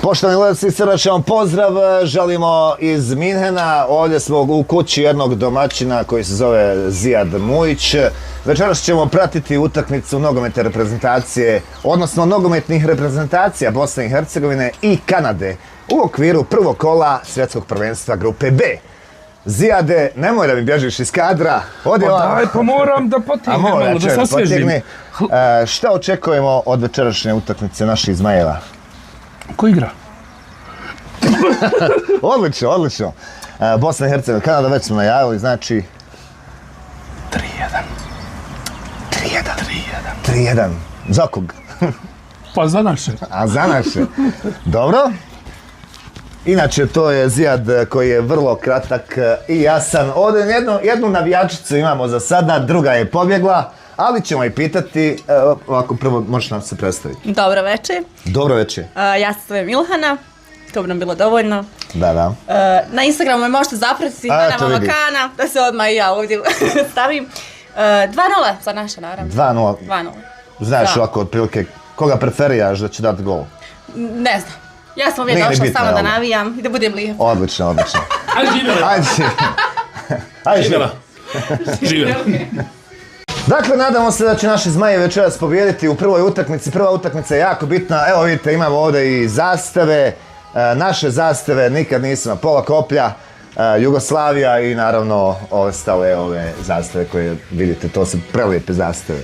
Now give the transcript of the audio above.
Poštovani gledalci, srdačan pozdrav, želimo iz Minhena, ovdje smo u kući jednog domaćina koji se zove Zijad Mujić. Večeras ćemo pratiti utakmicu nogometne reprezentacije, odnosno nogometnih reprezentacija Bosne i Hercegovine i Kanade u okviru prvog kola svjetskog prvenstva grupe B. Zijade, nemoj da mi bježiš iz kadra. Daj, pa moram da potignem malo, da se osvježim. Šta očekujemo od večerašnje utakmice naših Zmajeva? Ko igra? Odlično, odlično. Bosna i Hercegovina, Kanada već smo najavili, znači... 3-1. Za kog? Pa za naše. A za naše. Dobro. Inače, to je Zijad koji je vrlo kratak i jasan. Ovdje jednu navijačicu imamo za sada, druga je pobjegla, ali ćemo i pitati, ovako prvo možeš nam se predstaviti. Dobro večer. Dobro večer. Ja se zovem Ilhana, to bi nam bilo dovoljno. Da. Na Instagramu me možete zapratiti, Hana Mamakana, da se odmah i ja ovdje stavim. 2-0 za naše, naravno. 2-0. Znaš ovako, otprilike, koga preferiraš da će dati gol? Ne znam. Ja sam ovdje došla samo da navijam i da budem lijepa. Odlično. Ajde živjela. Ajde živjela. Dakle, nadamo se da će naši Zmajevi večeras pobijediti u prvoj utakmici. Prva utakmica je jako bitna. Evo vidite, imamo ovdje i zastave. Naše zastave nikad nisu na pola koplja. Jugoslavija i naravno ostale ove zastave koje vidite, to su prelijepe zastave.